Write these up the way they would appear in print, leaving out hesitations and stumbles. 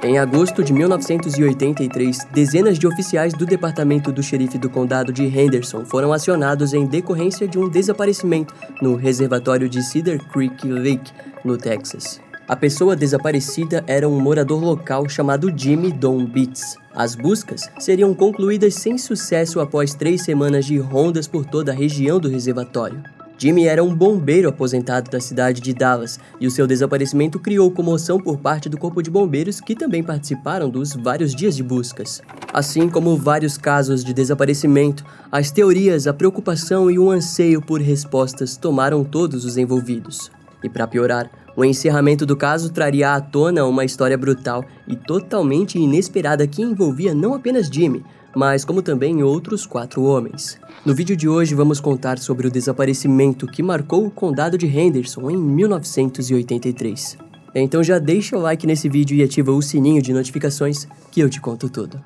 Em agosto de 1983, dezenas de oficiais do departamento do xerife do condado de Henderson foram acionados em decorrência de um desaparecimento no reservatório de Cedar Creek Lake, no Texas. A pessoa desaparecida era um morador local chamado Jimmy Don Beats. As buscas seriam concluídas sem sucesso após 3 semanas de rondas por toda a região do reservatório. Jimmy era um bombeiro aposentado da cidade de Dallas e o seu desaparecimento criou comoção por parte do corpo de bombeiros que também participaram dos vários dias de buscas. Assim como vários casos de desaparecimento, as teorias, a preocupação e o anseio por respostas tomaram todos os envolvidos. E para piorar, o encerramento do caso traria à tona uma história brutal e totalmente inesperada que envolvia não apenas Jimmy, mas como também outros 4 homens. No vídeo de hoje vamos contar sobre o desaparecimento que marcou o condado de Henderson em 1983. Então já deixa o like nesse vídeo e ativa o sininho de notificações que eu te conto tudo.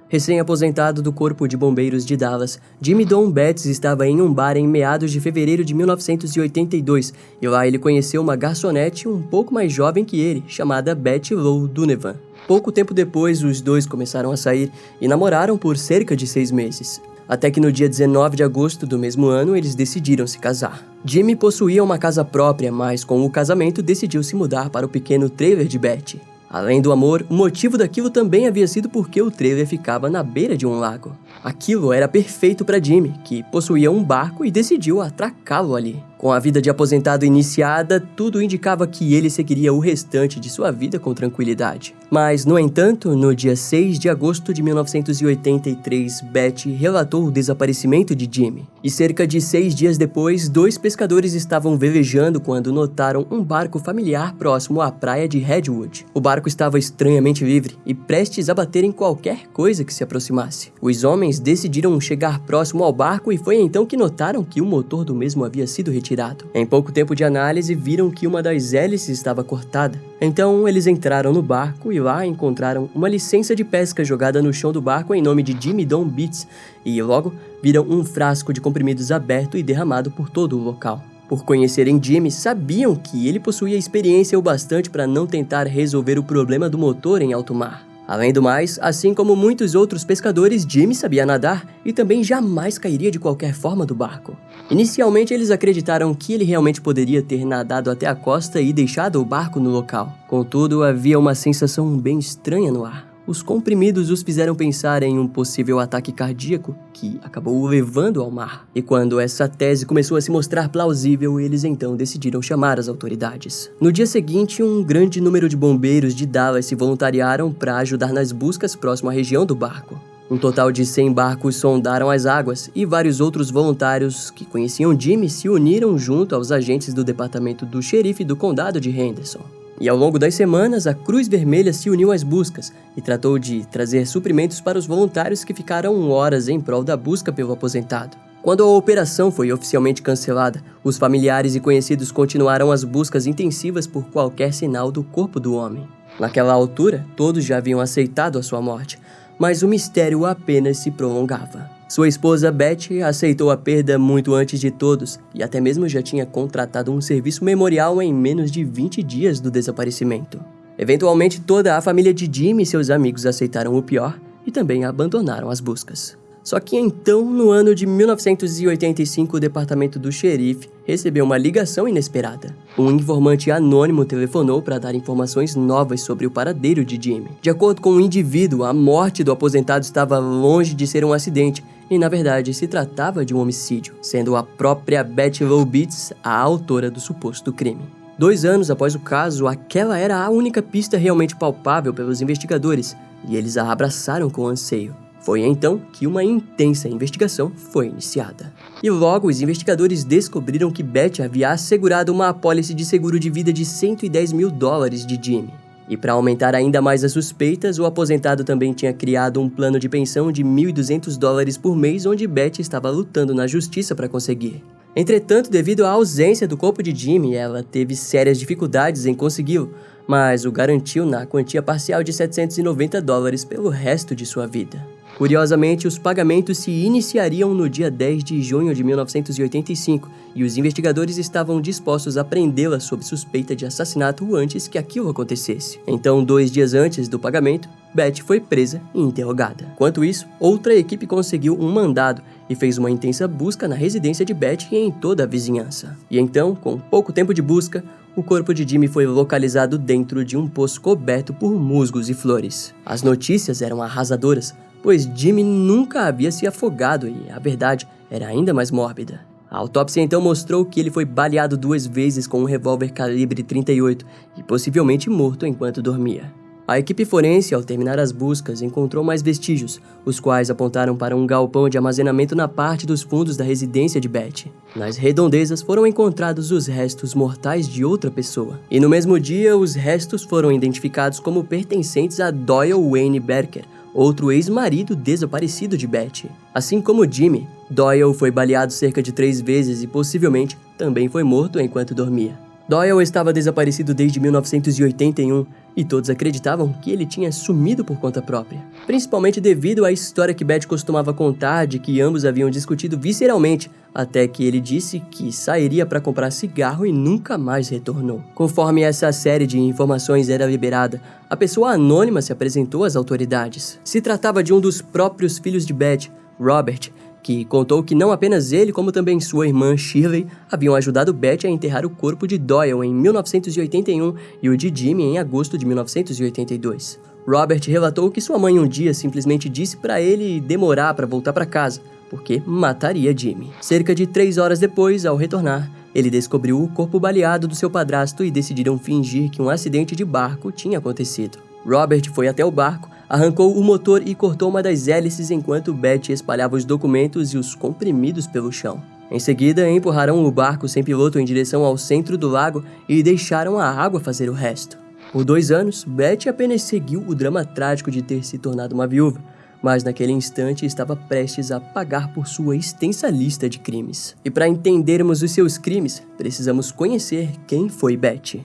Recém-aposentado do Corpo de Bombeiros de Dallas, Jimmy Don Betts estava em um bar em meados de fevereiro de 1982 e lá ele conheceu uma garçonete um pouco mais jovem que ele, chamada Betty Lou Donovan. Pouco tempo depois, os dois começaram a sair e namoraram por cerca de 6 meses. Até que no dia 19 de agosto do mesmo ano, eles decidiram se casar. Jimmy possuía uma casa própria, mas com o casamento decidiu se mudar para o pequeno trailer de Betty. Além do amor, o motivo daquilo também havia sido porque o trailer ficava na beira de um lago. Aquilo era perfeito para Jimmy, que possuía um barco e decidiu atracá-lo ali. Com a vida de aposentado iniciada, tudo indicava que ele seguiria o restante de sua vida com tranquilidade. Mas, no entanto, no dia 6 de agosto de 1983, Betty relatou o desaparecimento de Jimmy. E cerca de 6 dias depois, 2 pescadores estavam velejando quando notaram um barco familiar próximo à praia de Redwood. O barco estava estranhamente livre e prestes a bater em qualquer coisa que se aproximasse. Os homens decidiram chegar próximo ao barco e foi então que notaram que o motor do mesmo havia sido retirado. Em pouco tempo de análise, viram que uma das hélices estava cortada. Então, eles entraram no barco e lá encontraram uma licença de pesca jogada no chão do barco em nome de Jimmy Don Beats e logo viram um frasco de comprimidos aberto e derramado por todo o local. Por conhecerem Jimmy, sabiam que ele possuía experiência o bastante para não tentar resolver o problema do motor em alto mar. Além do mais, assim como muitos outros pescadores, Jimmy sabia nadar e também jamais cairia de qualquer forma do barco. Inicialmente, eles acreditaram que ele realmente poderia ter nadado até a costa e deixado o barco no local. Contudo, havia uma sensação bem estranha no ar. Os comprimidos os fizeram pensar em um possível ataque cardíaco que acabou o levando ao mar. E quando essa tese começou a se mostrar plausível, eles então decidiram chamar as autoridades. No dia seguinte, um grande número de bombeiros de Dallas se voluntariaram para ajudar nas buscas próximo à região do barco. Um total de 100 barcos sondaram as águas e vários outros voluntários que conheciam Jimmy se uniram junto aos agentes do departamento do xerife do condado de Henderson. E ao longo das semanas, a Cruz Vermelha se uniu às buscas e tratou de trazer suprimentos para os voluntários que ficaram horas em prol da busca pelo aposentado. Quando a operação foi oficialmente cancelada, os familiares e conhecidos continuaram as buscas intensivas por qualquer sinal do corpo do homem. Naquela altura, todos já haviam aceitado a sua morte, mas o mistério apenas se prolongava. Sua esposa Betty aceitou a perda muito antes de todos e até mesmo já tinha contratado um serviço memorial em menos de 20 dias do desaparecimento. Eventualmente, toda a família de Jimmy e seus amigos aceitaram o pior e também abandonaram as buscas. Só que então, no ano de 1985, o departamento do xerife recebeu uma ligação inesperada. Um informante anônimo telefonou para dar informações novas sobre o paradeiro de Jimmy. De acordo com o indivíduo, a morte do aposentado estava longe de ser um acidente e, na verdade, se tratava de um homicídio, sendo a própria Betty Lou Beats a autora do suposto crime. 2 anos após o caso, aquela era a única pista realmente palpável pelos investigadores e eles a abraçaram com anseio. Foi então que uma intensa investigação foi iniciada. E logo os investigadores descobriram que Betty havia assegurado uma apólice de seguro de vida de $110 mil de Jimmy. E para aumentar ainda mais as suspeitas, o aposentado também tinha criado um plano de pensão de $1.200 por mês, onde Betty estava lutando na justiça para conseguir. Entretanto, devido à ausência do corpo de Jimmy, ela teve sérias dificuldades em consegui-lo, mas o garantiu na quantia parcial de $790 pelo resto de sua vida. Curiosamente, os pagamentos se iniciariam no dia 10 de junho de 1985 e os investigadores estavam dispostos a prendê-la sob suspeita de assassinato antes que aquilo acontecesse. Então, 2 dias antes do pagamento, Beth foi presa e interrogada. Enquanto isso, outra equipe conseguiu um mandado e fez uma intensa busca na residência de Beth e em toda a vizinhança. E então, com pouco tempo de busca, o corpo de Jimmy foi localizado dentro de um poço coberto por musgos e flores. As notícias eram arrasadoras, pois Jimmy nunca havia se afogado e a verdade era ainda mais mórbida. A autópsia então mostrou que ele foi baleado 2 vezes com um revólver calibre 38 e possivelmente morto enquanto dormia. A equipe forense, ao terminar as buscas, encontrou mais vestígios, os quais apontaram para um galpão de armazenamento na parte dos fundos da residência de Beth. Nas redondezas foram encontrados os restos mortais de outra pessoa. E no mesmo dia, os restos foram identificados como pertencentes a Doyle Wayne Barker, outro ex-marido desaparecido de Beth. Assim como Jimmy, Doyle foi baleado cerca de 3 vezes e possivelmente também foi morto enquanto dormia. Doyle estava desaparecido desde 1981 e todos acreditavam que ele tinha sumido por conta própria, principalmente devido à história que Beth costumava contar de que ambos haviam discutido visceralmente, até que ele disse que sairia para comprar cigarro e nunca mais retornou. Conforme essa série de informações era liberada, a pessoa anônima se apresentou às autoridades. Se tratava de um dos próprios filhos de Beth, Robert, que contou que não apenas ele, como também sua irmã Shirley, haviam ajudado Beth a enterrar o corpo de Doyle em 1981 e o de Jimmy em agosto de 1982. Robert relatou que sua mãe um dia simplesmente disse para ele demorar para voltar para casa, porque mataria Jimmy. Cerca de 3 horas depois, ao retornar, ele descobriu o corpo baleado do seu padrasto e decidiram fingir que um acidente de barco tinha acontecido. Robert foi até o barco, arrancou o motor e cortou uma das hélices enquanto Beth espalhava os documentos e os comprimidos pelo chão. Em seguida, empurraram o barco sem piloto em direção ao centro do lago e deixaram a água fazer o resto. Por 2 anos, Beth apenas seguiu o drama trágico de ter se tornado uma viúva, mas naquele instante estava prestes a pagar por sua extensa lista de crimes. E para entendermos os seus crimes, precisamos conhecer quem foi Beth.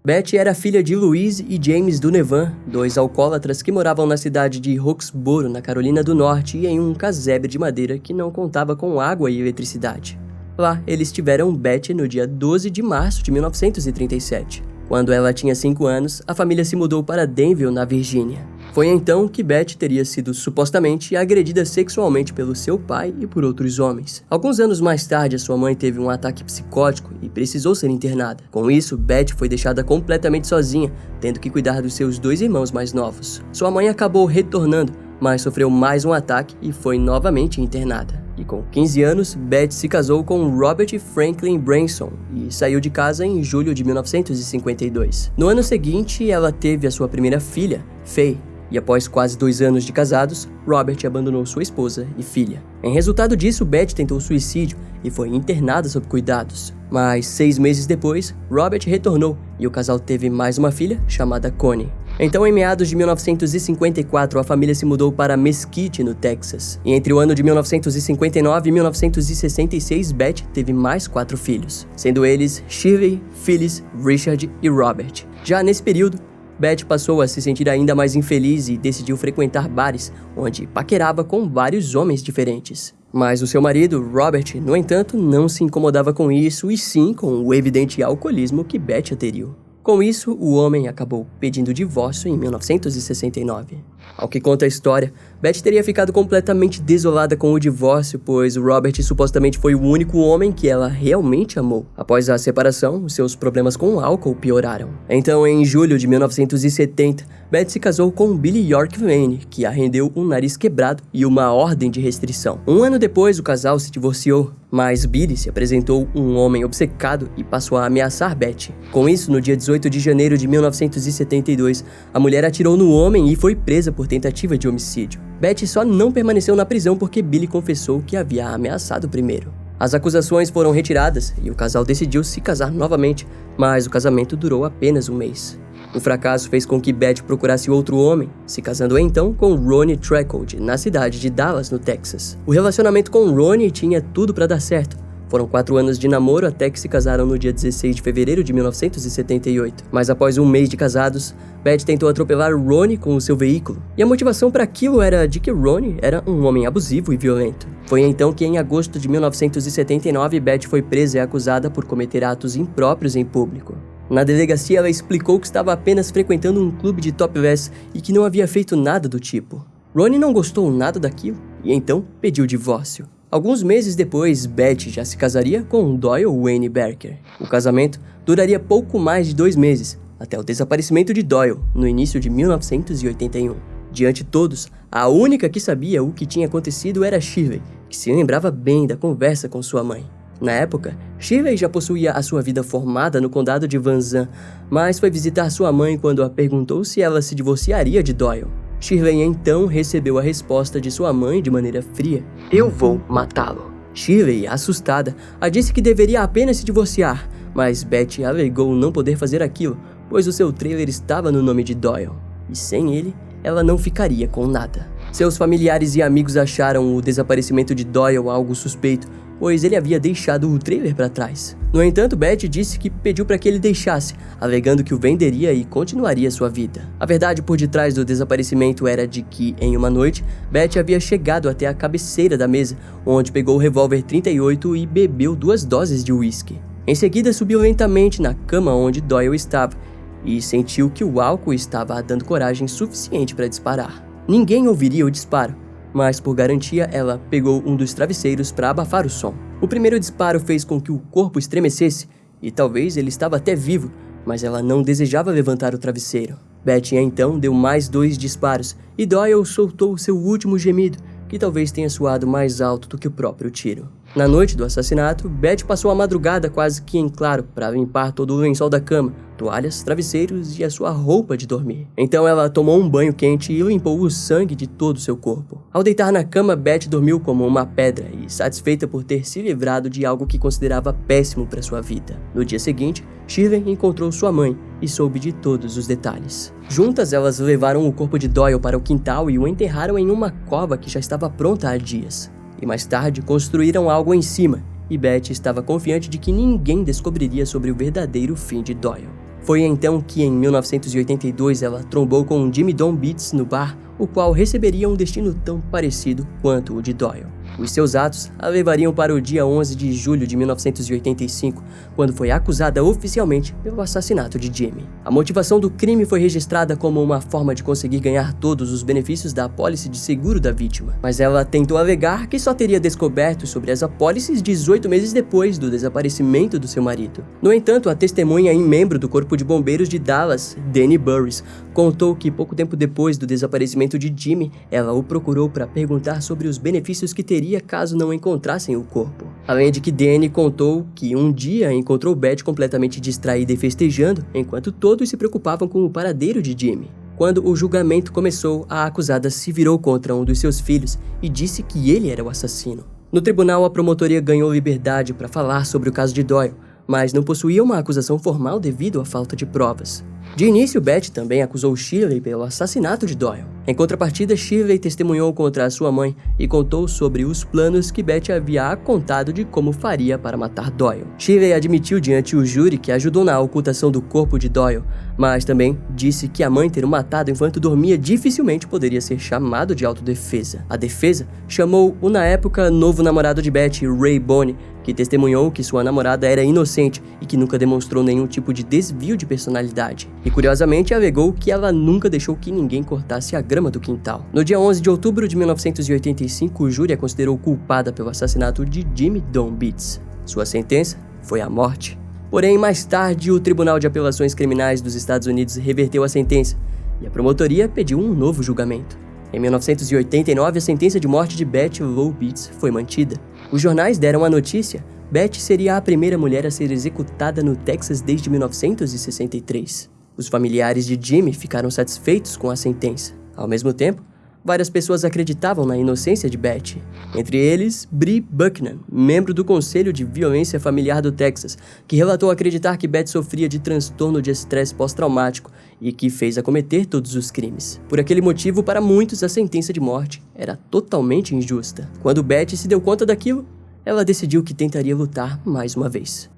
Beth era filha de Louise e James Donovan, 2 alcoólatras que moravam na cidade de Roxboro, na Carolina do Norte, e em um casebre de madeira que não contava com água e eletricidade. Lá, eles tiveram Beth no dia 12 de março de 1937. Quando ela tinha 5 anos, a família se mudou para Danville, na Virgínia. Foi então que Beth teria sido supostamente agredida sexualmente pelo seu pai e por outros homens. Alguns anos mais tarde, a sua mãe teve um ataque psicótico e precisou ser internada. Com isso, Beth foi deixada completamente sozinha, tendo que cuidar dos seus 2 irmãos mais novos. Sua mãe acabou retornando, mas sofreu mais um ataque e foi novamente internada. E com 15 anos, Beth se casou com Robert Franklin Branson e saiu de casa em julho de 1952. No ano seguinte, ela teve a sua primeira filha, Faye, e após quase 2 anos de casados, Robert abandonou sua esposa e filha. Em resultado disso, Beth tentou suicídio e foi internada sob cuidados. Mas 6 meses depois, Robert retornou e o casal teve mais uma filha chamada Connie. Então, em meados de 1954, a família se mudou para Mesquite, no Texas. E entre o ano de 1959 e 1966, Beth teve mais 4 filhos, sendo eles Shirley, Phyllis, Richard e Robert. Já nesse período, Beth passou a se sentir ainda mais infeliz e decidiu frequentar bares, onde paquerava com vários homens diferentes. Mas o seu marido, Robert, no entanto, não se incomodava com isso e sim com o evidente alcoolismo que Beth aderiu. Com isso, o homem acabou pedindo divórcio em 1969. Ao que conta a história, Beth teria ficado completamente desolada com o divórcio, pois Robert supostamente foi o único homem que ela realmente amou. Após a separação, seus problemas com o álcool pioraram. Então, em julho de 1970, Beth se casou com Billy York Lane, que a rendeu um nariz quebrado e uma ordem de restrição. 1 ano depois, o casal se divorciou, mas Billy se apresentou um homem obcecado e passou a ameaçar Beth. Com isso, no dia 18 de janeiro de 1972, a mulher atirou no homem e foi presa por tentativa de homicídio. Beth só não permaneceu na prisão porque Billy confessou que havia ameaçado primeiro. As acusações foram retiradas e o casal decidiu se casar novamente, mas o casamento durou apenas 1 mês. O fracasso fez com que Beth procurasse outro homem, se casando então com Ronnie Trecold, na cidade de Dallas, no Texas. O relacionamento com Ronnie tinha tudo para dar certo, Foram 4 anos de namoro até que se casaram no dia 16 de fevereiro de 1978. Mas após um mês de casados, Beth tentou atropelar Ronnie com o seu veículo. E a motivação para aquilo era de que Ronnie era um homem abusivo e violento. Foi então que, em agosto de 1979, Beth foi presa e acusada por cometer atos impróprios em público. Na delegacia, ela explicou que estava apenas frequentando um clube de topless e que não havia feito nada do tipo. Ronnie não gostou nada daquilo e então pediu o divórcio. Alguns meses depois, Beth já se casaria com Doyle Wayne Barker. O casamento duraria pouco mais de 2 meses, até o desaparecimento de Doyle, no início de 1981. Diante de todos, a única que sabia o que tinha acontecido era Shirley, que se lembrava bem da conversa com sua mãe. Na época, Shirley já possuía a sua vida formada no condado de Van Zandt, mas foi visitar sua mãe quando a perguntou se ela se divorciaria de Doyle. Shirley então recebeu a resposta de sua mãe de maneira fria: "Eu vou matá-lo." Shirley, assustada, a disse que deveria apenas se divorciar, mas Beth alegou não poder fazer aquilo, pois o seu trailer estava no nome de Doyle, e sem ele, ela não ficaria com nada. Seus familiares e amigos acharam o desaparecimento de Doyle algo suspeito, pois ele havia deixado o trailer para trás. No entanto, Beth disse que pediu para que ele deixasse, alegando que o venderia e continuaria sua vida. A verdade por detrás do desaparecimento era de que, em uma noite, Beth havia chegado até a cabeceira da mesa, onde pegou o revólver 38 e bebeu 2 doses de uísque. Em seguida, subiu lentamente na cama onde Doyle estava e sentiu que o álcool estava dando coragem suficiente para disparar. Ninguém ouviria o disparo, mas por garantia ela pegou um dos travesseiros para abafar o som. O primeiro disparo fez com que o corpo estremecesse e talvez ele estava até vivo, mas ela não desejava levantar o travesseiro. Beth então deu mais 2 disparos e Doyle soltou seu último gemido, que talvez tenha soado mais alto do que o próprio tiro. Na noite do assassinato, Beth passou a madrugada quase que em claro para limpar todo o lençol da cama, toalhas, travesseiros e a sua roupa de dormir. Então ela tomou um banho quente e limpou o sangue de todo o seu corpo. Ao deitar na cama, Beth dormiu como uma pedra e satisfeita por ter se livrado de algo que considerava péssimo para sua vida. No dia seguinte, Shirley encontrou sua mãe e soube de todos os detalhes. Juntas, elas levaram o corpo de Doyle para o quintal e o enterraram em uma cova que já estava pronta há dias. E mais tarde construíram algo em cima, e Beth estava confiante de que ninguém descobriria sobre o verdadeiro fim de Doyle. Foi então que, em 1982, ela trombou com Jimmy Don Beats no bar, o qual receberia um destino tão parecido quanto o de Doyle. Os seus atos a levariam para o dia 11 de julho de 1985, quando foi acusada oficialmente pelo assassinato de Jimmy. A motivação do crime foi registrada como uma forma de conseguir ganhar todos os benefícios da apólice de seguro da vítima, mas ela tentou alegar que só teria descoberto sobre as apólices 18 meses depois do desaparecimento do seu marido. No entanto, a testemunha e membro do Corpo de Bombeiros de Dallas, Danny Burris, contou que pouco tempo depois do desaparecimento de Jimmy, ela o procurou para perguntar sobre os benefícios que teria caso não encontrassem o corpo. Além de que Danny contou que um dia encontrou Beth completamente distraída e festejando, enquanto todos se preocupavam com o paradeiro de Jimmy. Quando o julgamento começou, a acusada se virou contra um dos seus filhos e disse que ele era o assassino. No tribunal, a promotoria ganhou liberdade para falar sobre o caso de Doyle, mas não possuía uma acusação formal devido à falta de provas. De início, Beth também acusou Shirley pelo assassinato de Doyle. Em contrapartida, Shirley testemunhou contra a sua mãe e contou sobre os planos que Beth havia contado de como faria para matar Doyle. Shirley admitiu diante o júri que ajudou na ocultação do corpo de Doyle, mas também disse que a mãe ter o matado enquanto dormia dificilmente poderia ser chamado de autodefesa. A defesa chamou o, na época, novo namorado de Beth, Ray Bonney, que testemunhou que sua namorada era inocente e que nunca demonstrou nenhum tipo de desvio de personalidade. E curiosamente alegou que ela nunca deixou que ninguém cortasse a grama do quintal. No dia 11 de outubro de 1985, o júri a considerou culpada pelo assassinato de Jimmy Don Beats. Sua sentença foi a morte. Porém, mais tarde, o Tribunal de Apelações Criminais dos Estados Unidos reverteu a sentença e a promotoria pediu um novo julgamento. Em 1989, a sentença de morte de Beth Lou Beats foi mantida. Os jornais deram a notícia: Beth seria a primeira mulher a ser executada no Texas desde 1963. Os familiares de Jimmy ficaram satisfeitos com a sentença. Ao mesmo tempo, várias pessoas acreditavam na inocência de Beth. Entre eles, Bree Buckner, membro do Conselho de Violência Familiar do Texas, que relatou acreditar que Beth sofria de transtorno de estresse pós-traumático e que fez a cometer todos os crimes. Por aquele motivo, para muitos, a sentença de morte era totalmente injusta. Quando Beth se deu conta daquilo, ela decidiu que tentaria lutar mais uma vez.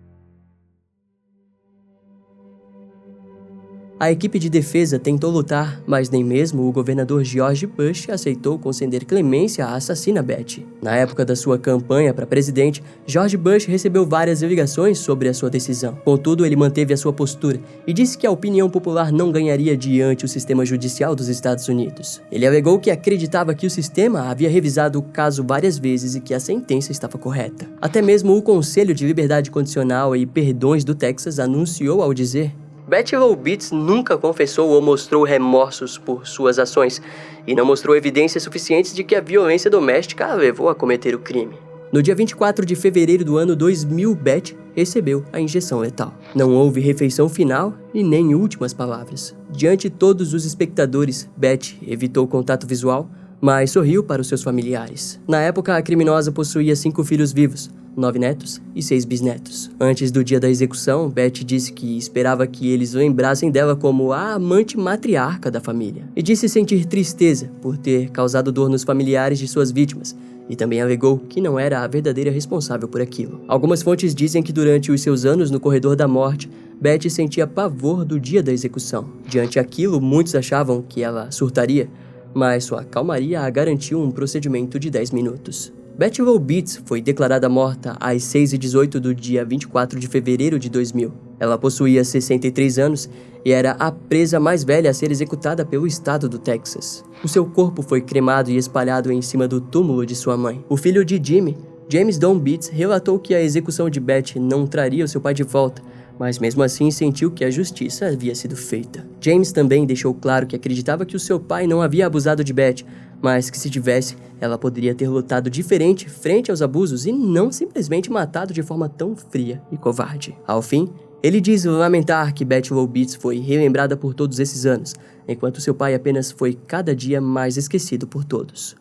A equipe de defesa tentou lutar, mas nem mesmo o governador George Bush aceitou conceder clemência à assassina Betty. Na época da sua campanha para presidente, George Bush recebeu várias ligações sobre a sua decisão. Contudo, ele manteve a sua postura e disse que a opinião popular não ganharia diante o sistema judicial dos Estados Unidos. Ele alegou que acreditava que o sistema havia revisado o caso várias vezes e que a sentença estava correta. Até mesmo o Conselho de Liberdade Condicional e Perdões do Texas anunciou ao dizer: Betty Lou Beets nunca confessou ou mostrou remorsos por suas ações e não mostrou evidências suficientes de que a violência doméstica a levou a cometer o crime. No dia 24 de fevereiro do ano 2000, Betty recebeu a injeção letal. Não houve refeição final e nem últimas palavras. Diante de todos os espectadores, Betty evitou contato visual, mas sorriu para os seus familiares. Na época, a criminosa possuía 5 filhos vivos, 9 netos e 6 bisnetos. Antes do dia da execução, Betty disse que esperava que eles lembrassem dela como a amante matriarca da família. E disse sentir tristeza por ter causado dor nos familiares de suas vítimas, e também alegou que não era a verdadeira responsável por aquilo. Algumas fontes dizem que durante os seus anos no corredor da morte, Betty sentia pavor do dia da execução. Diante aquilo, muitos achavam que ela surtaria, mas sua calmaria a garantiu um procedimento de 10 minutos. Betty Lou Beets foi declarada morta às 6h18 do dia 24 de fevereiro de 2000. Ela possuía 63 anos e era a presa mais velha a ser executada pelo estado do Texas. O seu corpo foi cremado e espalhado em cima do túmulo de sua mãe. O filho de Jimmy, James Don Beets, relatou que a execução de Betty não traria o seu pai de volta, mas mesmo assim sentiu que a justiça havia sido feita. James também deixou claro que acreditava que o seu pai não havia abusado de Betty, mas que se tivesse, ela poderia ter lutado diferente frente aos abusos e não simplesmente matado de forma tão fria e covarde. Ao fim, ele diz lamentar que Betty Lou Beets foi relembrada por todos esses anos, enquanto seu pai apenas foi cada dia mais esquecido por todos.